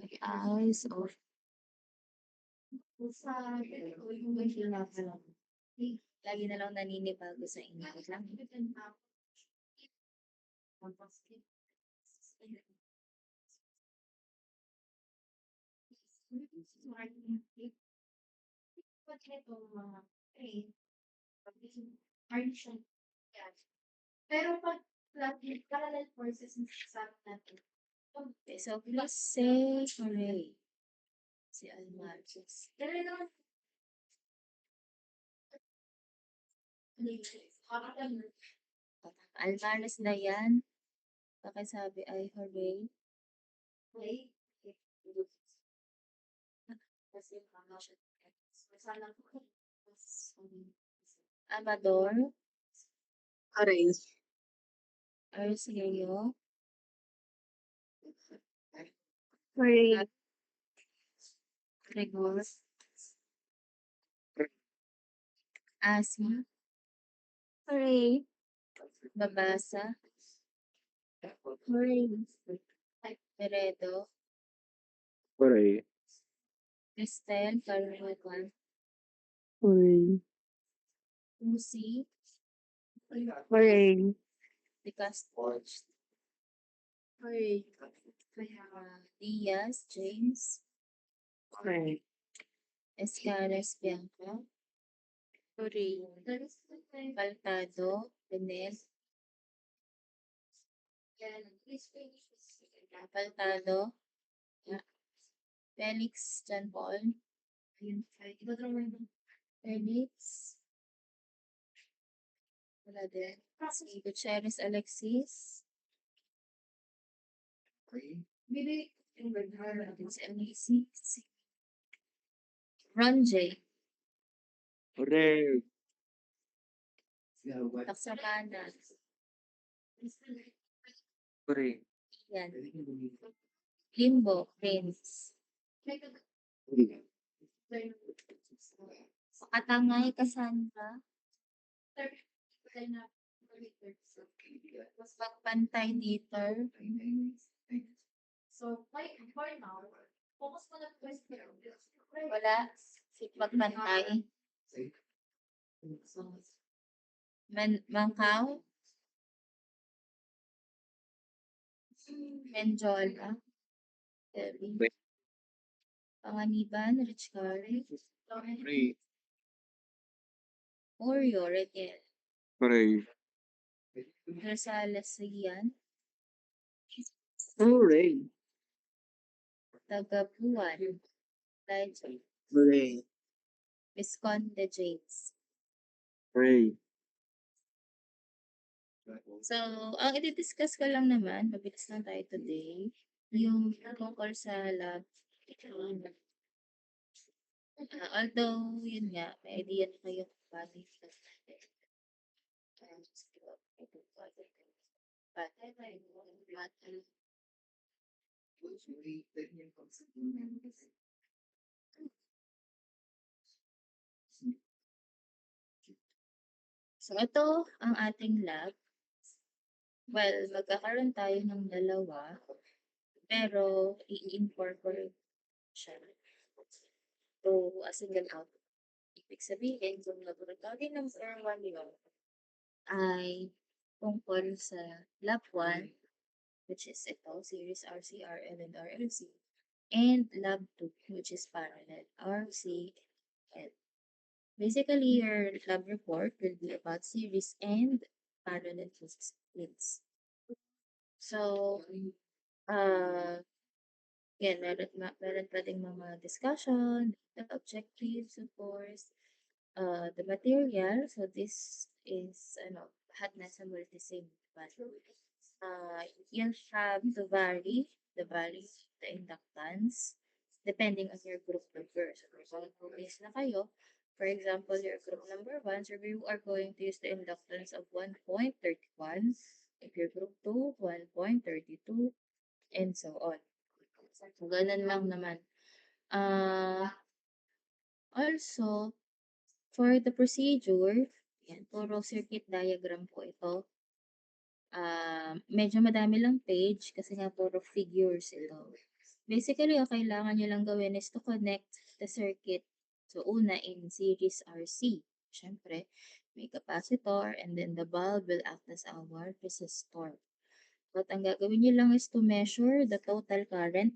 Eyes of lagi na lang naninibago sa inyo. Okay, so please say hooray. Si Almarcos. Almaris na yan. Pakisabi ay hooray. Amador. Hooray. Arceo. Hooray. Gregor. Asi. Hooray. Babasa. Hooray. Peredo. Hooray. Cristel Carruagan. Hooray. Lucy. Hooray. De Castro. Hooray. Diaz James. Hooray. Escares Bianca. Hooray. Baltado. Benel. Baltado. Felix John Paul. Felix. Wala din. Si Gutierrez Alexis. Si Alexis. Ron J. Hooray. Taksamana. Hooray. Yan. Limbo. Prince. Katangay Cassandra. Pagpantay Dieter. Wala. Si Pagpantay. Mangkaw. Menjola. Debbie. Panganiban. Rich Carey. Hooray. Oreo. Redel. Hooray. Rosales Rian. Hooray. Tagapuan. Elijah. Hooray. Visconde James. Hooray. So, ang i-discuss ko lang naman, mabilis lang tayo today, yung tungkol sa lab. Although, yun nga, may idea na kayo kung paano yung lab natin. So, ito ang ating lab. Well, magkakaroon tayo ng dalawa, pero i-incorporate siya to a single output. Ibig sabihin, kung laboratory number 1 yun, ay tungkol sa lab 1, which is ito, series RC, RL, and RLC, and lab 2, which is parallel, RC, and basically, your lab report will be about series and parallel splits. So, yan, meron pa ding mga discussion, the objectives, of course, the material. So, this is, lahat nasa multisim. You'll have to vary the values, the inductance, depending on your group number. So, kung base na kayo, for example, your group number 1, so you are going to use the inductance of 1.31. If your group 2, 1.32, and so on. So, ganun lang naman. Also, for the procedure, yan, puro circuit diagram po ito. Medyo madami lang page kasi nga puro figures ito. Basically, ang kailangan nyo lang gawin is to connect the circuit. So, una in series RC. Siyempre, may capacitor and then the bulb will act as our resistor. But ang gagawin nyo lang is to measure the total current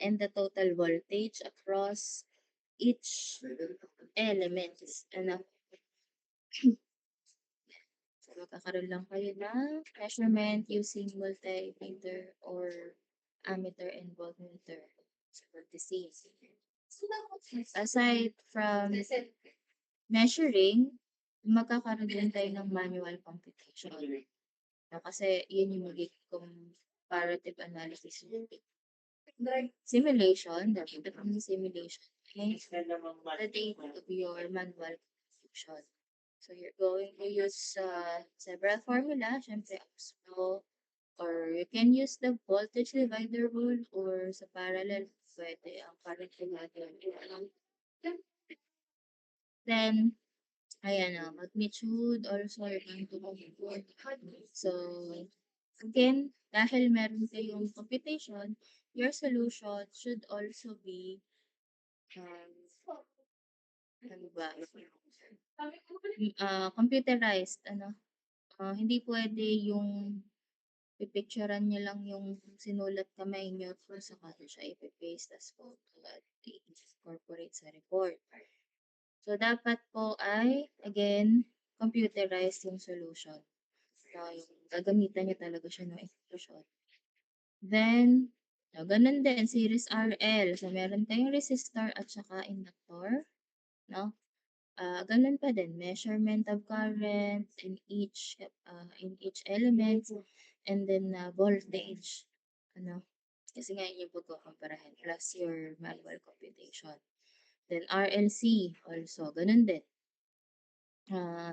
and the total voltage across each element. Ano? So, magkakaroon lang kayo ng measurement using multimeter or ammeter and voltmeter for the same. Aside from measuring, magkakaroon din tayo ng manual computation. Kasi yun yung magiging comparative analysis. Simulation, the simulation is the data of your manual computation. So you're going to use several formula, syempre Ohm's law, or you can use the voltage divider rule or sa parallel, pwede ang current divider rule. Then, ayan magnitude also you're going to compute. So, again, dahil meron kayong computation, your solution should also be ano ba? Computerized, hindi pwede yung pipicturean niyo lang yung sinulat kamay niyo kung saka siya ipipaste as photo at i-incorporate sa report. So, dapat po ay, again, computerized yung solution. So, yung gagamitan niyo talaga siya ng expression. Then, ganun din, series RL. So, meron tayong resistor at saka inductor. No? Ganun pa din, measurement of current in each element and then voltage. Kasi nga yun yung pagkukumparahin plus your manual computation. Then RLC also, ganun din.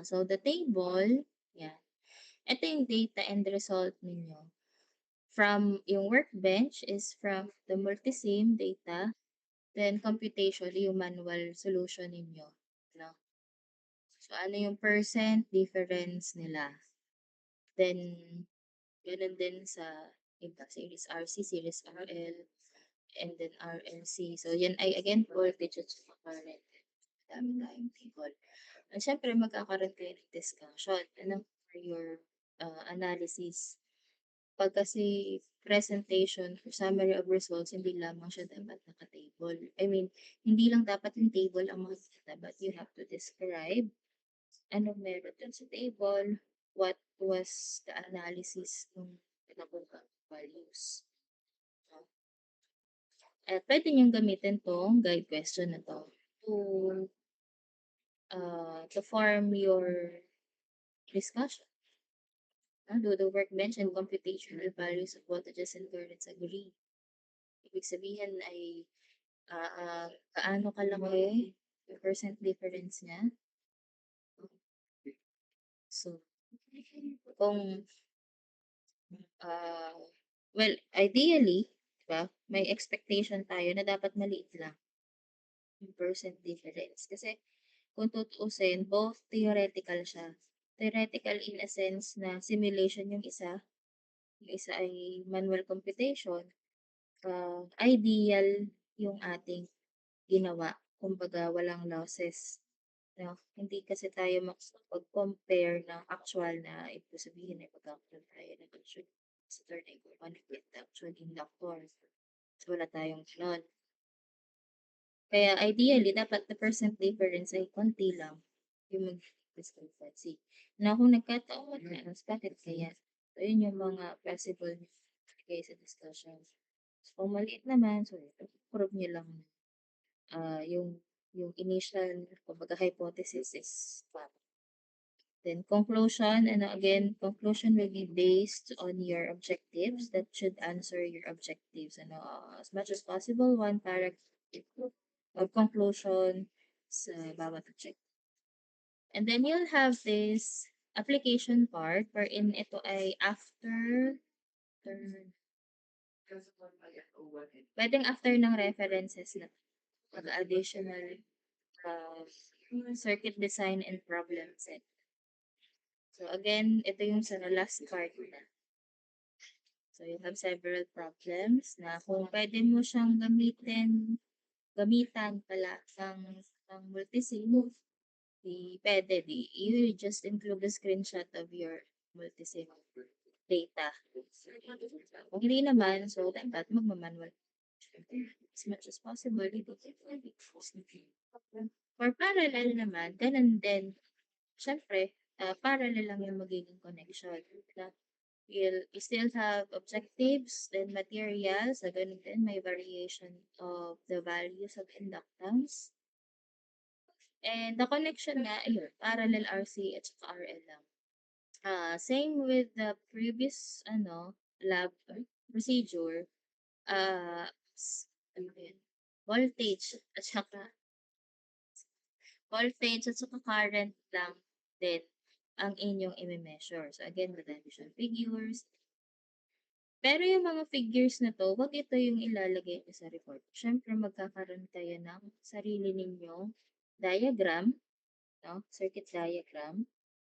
So the table, yan. Ito yung data and result ninyo. From yung workbench is from the multisim data, then computation yung manual solution ninyo. No? So, ano yung percent difference nila. Then, ganun din sa iba, series RC, series RL, and then RLC. So, yan ay, again, voltage at saka current. Dami tayong table. At syempre, magkakaroon kayo ng discussion for your analysis. Pag kasi presentation or summary of results, hindi lamang siya dapat naka-table. I mean, hindi lang dapat yung table ang makikita, but you have to describe ano meron dun sa table, what was the analysis ng pinakuha values. At pwede niyong gamitin tong guide question na to to form your discussion. Do the workbench and computational values of voltages and currents agree? Ibig sabihin ay kaano kalaki yung percent difference niya. So, kung well, ideally, diba, may expectation tayo na dapat maliit lang yung percent difference. Kasi kung tutuusin, both theoretical siya. Theoretical in a sense na simulation yung isa ay manual computation. Ideal yung ating ginawa. Kumbaga, walang losses. No? Hindi kasi tayo makapag-compare ng actual na ito sabihin ay pagkakaroon tayo ng actual capacitor na i-connect with the actual inductor. So, wala tayong ganon. Kaya ideally, dapat the percent difference ay konti lang yung mag-discrepancy. Na kung nagkataon na, bakit kaya? So, yun yung mga possible kaya sa discussion. So, kung maliit naman, so, prove nyo lang yung initial, kumbaga, hypothesis is flat. Then conclusion, and again, conclusion will be based on your objectives that should answer your objectives. As much as possible, one paragraph of conclusion sa bawat objective. And then you'll have this application part wherein ito ay pwedeng after ng references na additional circuit design and problem set. So again, ito yung sa last part na. So you have several problems na kung pwede mo siyang gamitan pala ng multisim, pwede you just include the screenshot of your multisim data. Kung hindi naman, so dapat magmamanual as much as possible. For parallel naman, ganun din. Siyempre, parallel lang yung magiging connection. You still have objectives, then materials, so ganun din, may variation of the values of inductance. And the connection nga, ayun, parallel RC at saka RL lang. Same with the previous lab procedure, ano ba yun? Voltage at saka current lang din ang inyong i-measure. So again, the division figures. Pero yung mga figures na to, wag ito yung ilalagay nyo sa report. Siyempre, magkakaroon kayo ng sarili ninyong diagram, circuit diagram,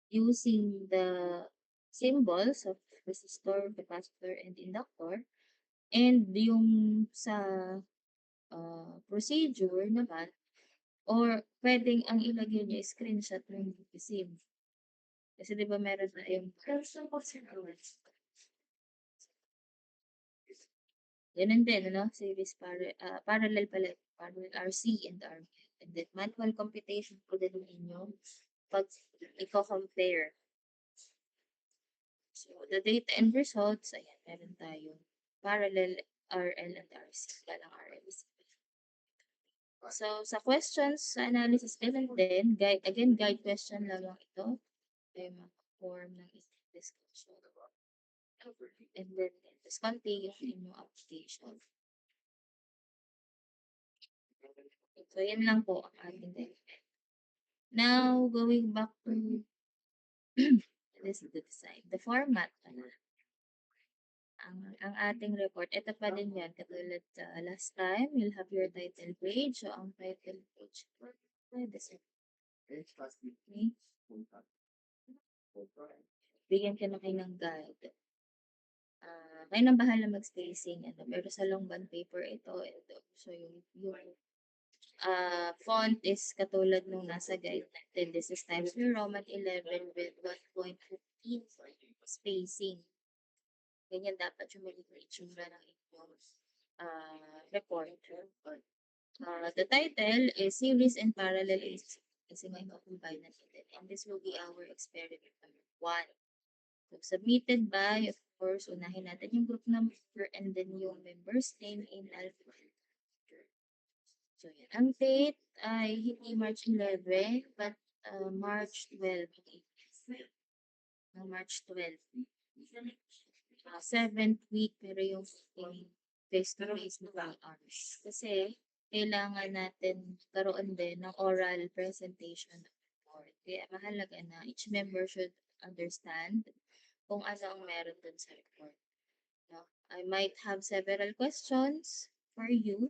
using the symbols of resistor, capacitor, and inductor. And yung sa procedure naman, or pwedeng ang ilagay niyo screenshot ng sim. Kasi di ba meron na yung ganun din, series parallel pala, parallel RC and RL. And then manual computation po din ninyo pag i-compare. So, the data and results, ayan, meron tayo parallel RL and RC, walang RL. So, sa questions, sa analysis din, guide question lang ito. Ay, mga form ng discussion. And then, just continue in your application. So, yan lang po ang ating guide. Now, going back to the design. The format, ang ating report, ito pa din yan, katulad last time, you'll have your title page. So, ang title page, okay. Bigyan ka na kayo ng guide. Kayo nang bahala mag-spacing, pero sa long bond paper ito. So, yung font is katulad nung nasa guide natin. This is Times New Roman 11 with 1.15 spacing. Ganyan dapat yung magiging itsura ng inyong report. The title is Series and Parallel AC. Kasi may combine natin. And this will be our experiment number 1. So, submitted by, of course, unahin natin yung group number and then yung member's name in alphabet. So, yan. Ang date ay hindi March 11, but March 12. March 12. 7th week, pero yung face-to-face na hours. Kasi, kailangan natin karoon din ng oral presentation ng report. Kaya mahalaga na each member should understand kung ano ang meron dun sa report. I might have several questions for you.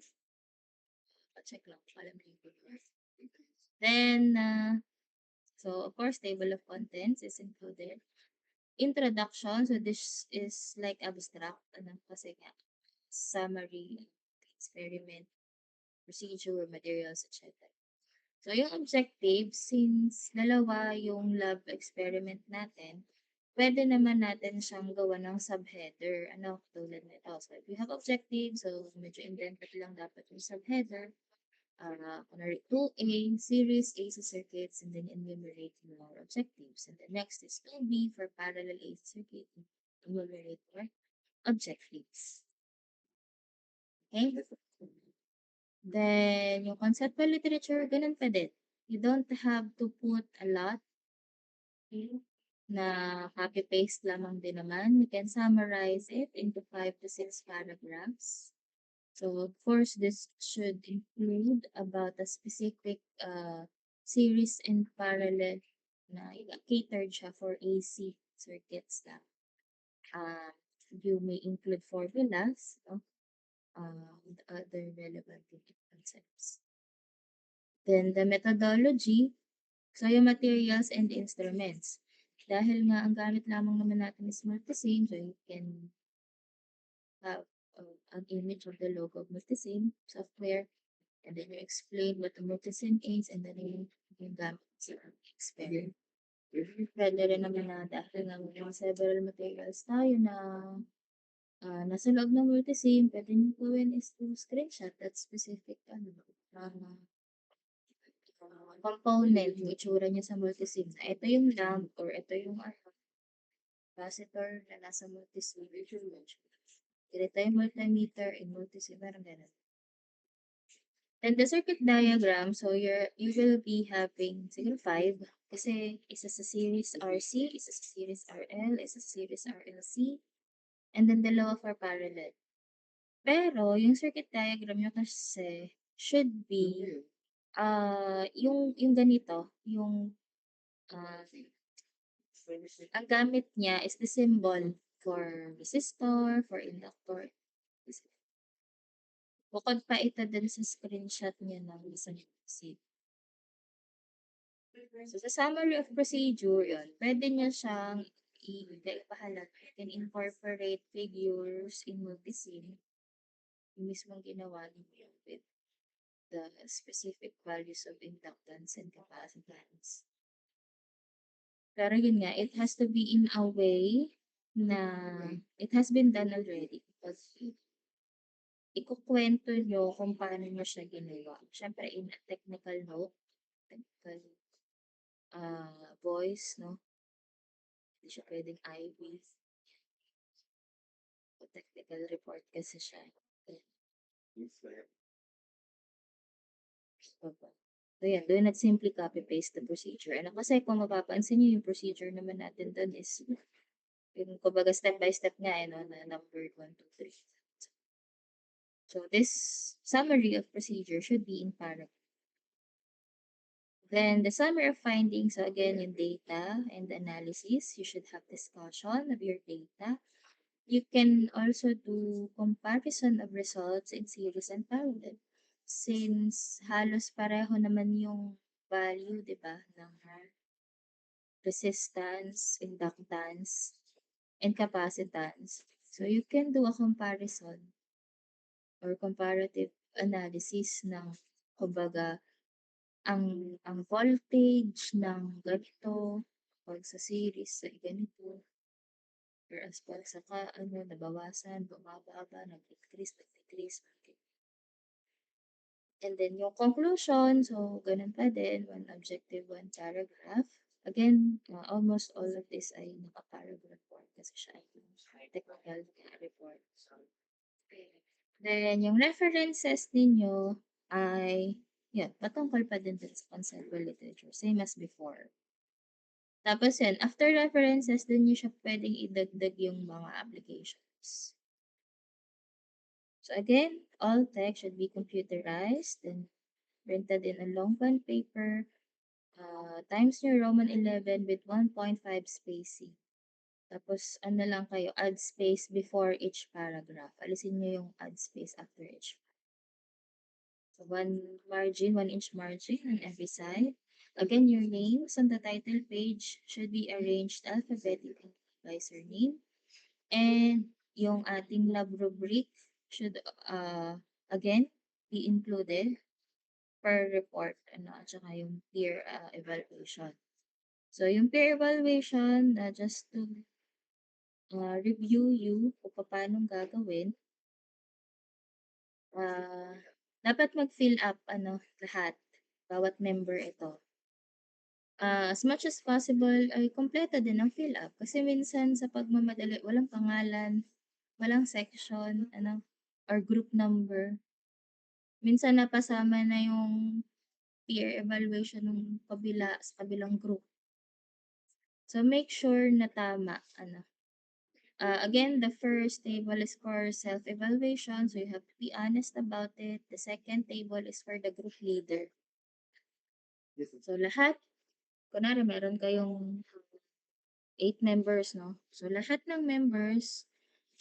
Check lang, alam niyo. Then, so of course, table of contents is included. Introduction, so this is like abstract, kasi nga, summary, experiment, procedure, materials, etc. So, yung objective, since dalawa yung lab experiment natin, pwede naman natin siyang gawa ng subheader, tulad nito. So, if you have objective, so medyo indented lang dapat yung subheader. 2A, series AC circuits, and then enumerate your objectives. And the next is 2B for parallel AC circuit, enumerate your objectives. Okay? Then, yung conceptual literature, ganun pa din. You don't have to put a lot. Okay? Na copy-paste lamang din naman. You can summarize it into 5 to 6 paragraphs. So, of course, this should include about a specific series and parallel na catered siya for AC circuits lang. You may include formulas, and other relevant concepts. Then, the methodology, so yung materials and instruments. Dahil nga ang gamit lamang naman natin is multisim, so you can have an image of the logo of Multisim software, and then you explain what the Multisim is, and then yung gamit sa experiment. Pwede rin naman na dahil nga may mga several materials tayo na nasa loob ng Multisim, pwede nyo gawin is to screenshot that specific component, yung itsura niya sa Multisim. Na ito yung lamp or ito yung capacitor na nasa Multisim. Ganito yung multimeter in Multisim, parang ganun. Then the circuit diagram, so you will be having siguro 5 kasi isa sa series RC, isa sa series RL, isa sa series RLC, and then dalawa for parallel. Pero yung circuit diagram nyo kasi should be yung ganito, yung ang gamit niya is the symbol for resistor, for inductor. Bukod pa ito dun sa screenshot niya ng isang receipt. So, sa summary of procedure, yun, pwede niya siyang ipahalag. You can incorporate figures in Multisim. Yung mismong ginawa niyo with the specific values of inductance and capacitance. Pero yun nga, it has to be in a way na it has been done already. Because ikukwento nyo kung paano nyo siya ginawa. Siyempre, in a technical note, technical voice, no? Hindi siya pwedeng IV. O technical report kasi siya. So, yan. Do not simply copy-paste the procedure. Ano kasi kung mapapansin niyo yung procedure naman natin doon is yung kumbaga step-by-step nga, no, na number 1, 2, 3. So, this summary of procedure should be in paragraph. Then, the summary of findings, so again, yung data and analysis, you should have discussion of your data. You can also do comparison of results in series and parallel. Since halos pareho naman yung value, di ba, ng resistance, inductance, and capacitance. So, you can do a comparison or comparative analysis ng, kumbaga, ang voltage ng ganito pag sa series ay ganito. Whereas pag sa nabawasan, bumababa, nag-decrease, nag-decrease. And then yung conclusion, so ganun pa din, one objective, one paragraph. Again, almost all of this ay naka-paragraph form kasi siya ay technical report. Then, yung references ninyo ay, yun, patungkol pa din sa conceptual literature, same as before. Tapos yun, after references, dun nyo siya pwedeng idagdag yung mga applications. So again, all text should be computerized and printed in a long bond paper, Times New Roman 11 with 1.5 spacing. Tapos, ano lang kayo, add space before each paragraph. Alisin nyo yung add space after each. So, 1 inch margin on every side. Again, your names on the title page should be arranged alphabetically by surname. And yung ating lab rubric should, again, be included per report, at saka yung peer evaluation. So, yung peer evaluation, just to review you kung paano gagawin, dapat mag-fill up lahat, bawat member ito. As much as possible ay kompleto din ang fill up kasi minsan sa pagmamadali walang pangalan, walang section, or group number. Minsan napasama na yung peer evaluation ng sa kabilang group. So make sure na tama, again, the first table is for self-evaluation, so you have to be honest about it. The second table is for the group leader. So lahat, kunwari meron kayong 8 members, no? So lahat ng members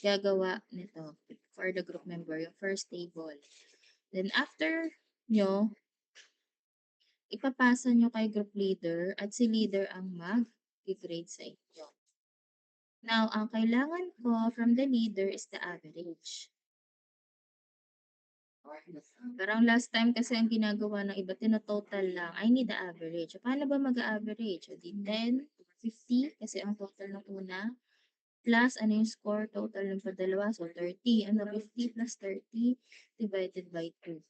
gagawa nito for the group member, yung first table. Then after nyo, ipapasa nyo kay group leader at si leader ang mag-grade sa inyo. Now, ang kailangan ko from the leader is the average. Parang last time kasi ang ginagawa ng iba, tino-total lang. I need the average. Paano ba mag-a-average? O di 10, 50, kasi ang total ng una. Plus, ano yung score total ng padalawa? So, 30. Ano, 50 plus 30 divided by 2.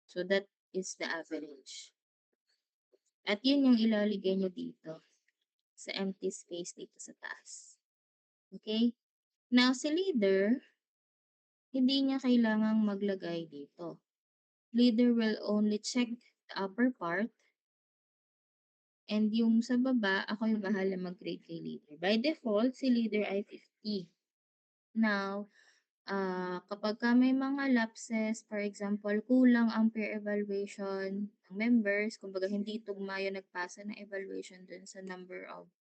So, that is the average. At yun yung ilalagay nyo dito sa empty space dito sa taas. Okay? Now, si leader, hindi niya kailangang maglagay dito. Leader will only check the upper part and yung sa baba, ako yung bahala mag-grade kay leader. By default, si leader ay 50. Now, kapag ka may mga lapses, for example, kulang ang peer evaluation ng members, kumbaga hindi tugma yung nagpasa ng evaluation dun sa number of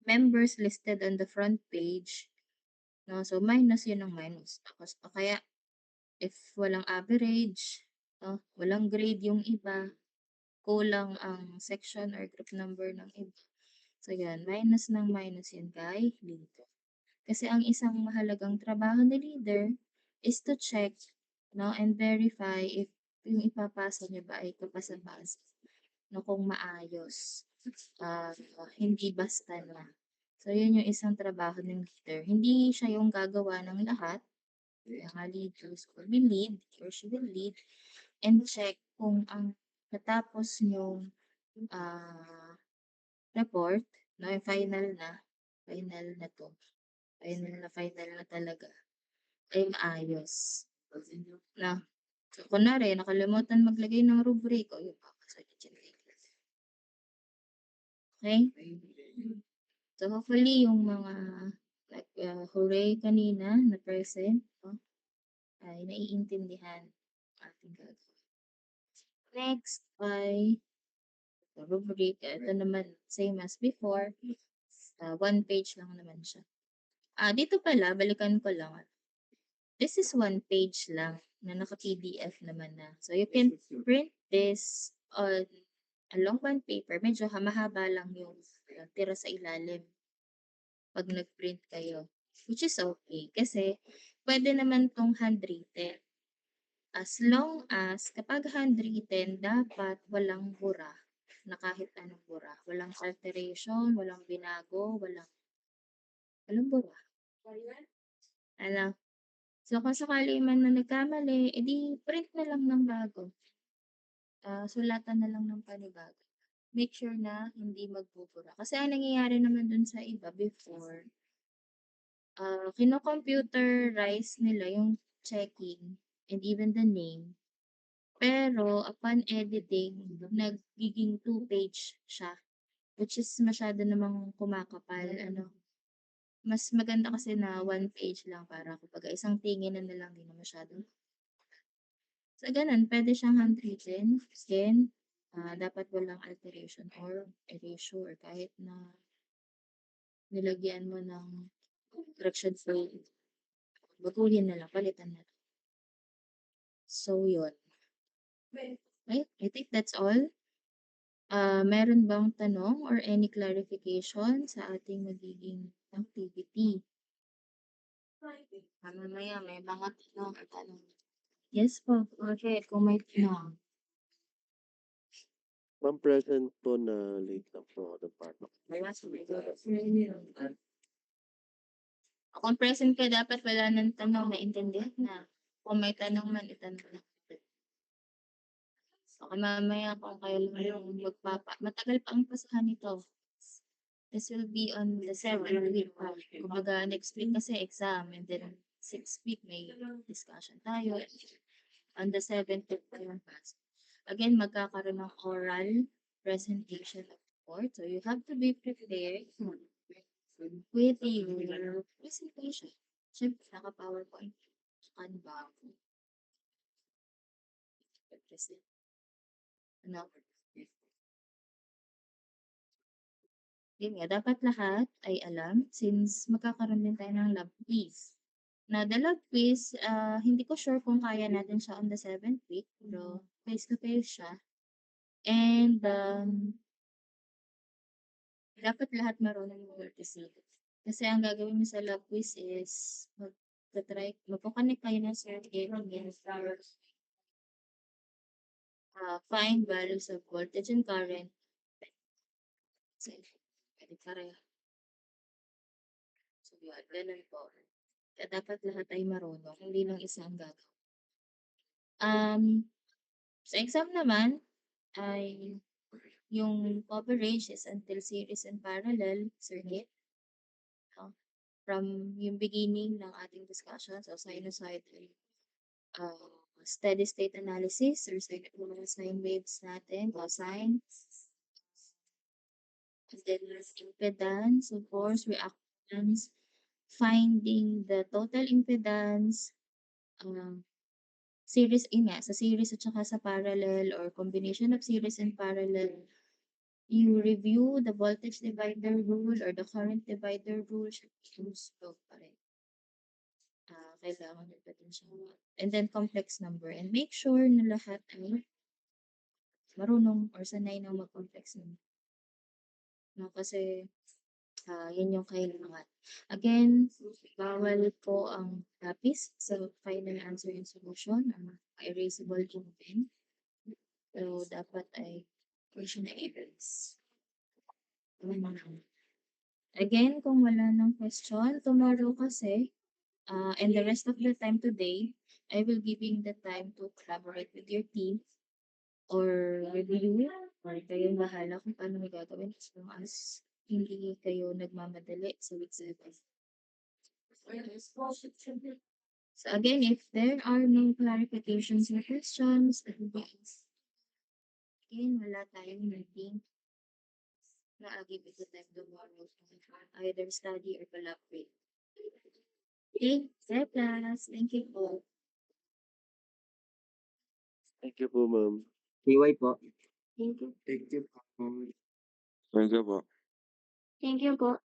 members listed on the front page, no? So, minus yun ng minus. Tapos, o kaya, if walang average, no? Walang grade yung iba, kulang ang section or group number ng iba. So, yan, minus ng minus yan kay leader. Kasi ang isang mahalagang trabaho ni leader is to check, no, and verify if yung ipapasa niyo ba ay kapasa-pasa, no, kung maayos. Hindi basta na. So, yun yung isang trabaho ng leader. Hindi siya yung gagawa ng lahat. Kaya nga leaders will be lead, or she will lead, and check kung ang natapos yung report, no, yung final na to, final na talaga, ay maayos. Na, so, kunwari, nakalimutan maglagay ng rubric, o yung papasalit yun. Okay? So, hopefully, yung mga hooray kanina na present, no, ay naiintindihan ang ating gagawin. Next ay the rubric. Ito naman, same as before. One page lang naman siya. Dito pala, balikan ko lang. This is one page lang na naka-PDF naman na. So, you can print this on a long bond paper. Medyo mahaba lang yung tira sa ilalim pag nag-print kayo. Which is okay. Kasi, pwede naman tong handwritten. As long as, kapag handwritten, dapat walang bura na kahit anong bura. Walang alteration, walang binago, walang bura. Ano? So, kung sakali man na nagkamali, edi print na lang ng bago. Sulatan na lang ng panibago. Make sure na hindi magbubura. Kasi ang nangyayari naman dun sa iba before, kino-computerize nila yung checking and even the name. Pero upon editing, nagiging two-page siya. Which is masyado namang kumakapal. Mas maganda kasi na one page lang para kapag isang tingin na lang din na masyado. So, ganun, pwede siyang handwritten. Then, dapat walang alteration or erasure or kahit na nilagyan mo ng correction field. Baguhin na lang, palitan na lang. So, yun. Okay, I think that's all. Meron bang tanong or any clarification sa ating magiging activity? Mamaya may mga tanong or tanong. Yes po, okay, kung may tanong. Ma'am, present po na late lang po ako ng partner. Kung present ka, dapat wala nang tanong, naintindihan na. Kung may tanong man, itanong na. Okay, mamaya kung kayo lang matagal pa ang pasahan nito. This will be on the 7th week. Kumbaga, next week kasi exam, and then 6th week may discussion tayo. On the 7th week pa yung pass. Again, magkakaroon ng oral presentation of report. So, you have to be prepared with your presentation. Siyempre, naka-PowerPoint. Canva. Ano? Yun nga, dapat lahat ay alam since magkakaroon din tayo ng lab quiz. Na the lab quiz, hindi ko sure kung kaya natin siya on the 7th week, pero face-to-face siya. And dapat lahat marunong mag-courtesy. Kasi ang gagawin mo sa lab quiz is magko-connect kayo ng circuit against find values of voltage and current. So, pwede pareho. So, yun, ganun po. Kaya dapat lahat ay marunong, hindi lang isa ang gagawin. Sa exam naman, ay yung coverage is until series and parallel circuit. From yung beginning ng ating discussion, so sinusoidal, steady state analysis, or mga sine waves natin, cosine, and then impedance, of course, reactance, finding the total impedance, series, sa series at saka sa parallel or combination of series and parallel, you review the voltage divider rule or the current divider rule, use pa rin. Kailangan nyo pa din siya. And then complex number. And make sure na lahat ay marunong or sanay na mag-complex number. No, kasi yun yung kailangan. Again, bawal po ang lapis sa final answer yung solution. Erasable yung pen. So, dapat ay version na erase. Again, kung wala ng question, tomorrow kasi, and the rest of the time today, I will giving the time to collaborate with your team or review or kayo bahala kung paano may gagawin as long as hindi kayo nagmamadali sa week 7. So again, if there are no clarifications or questions, again, wala tayong meeting. I'll give it the time tomorrow to either study or collaborate. Okay, fair class. Thank you po. Thank you po, ma'am. TY po. Thank you. Thank you po. Thank you po. Thank you po.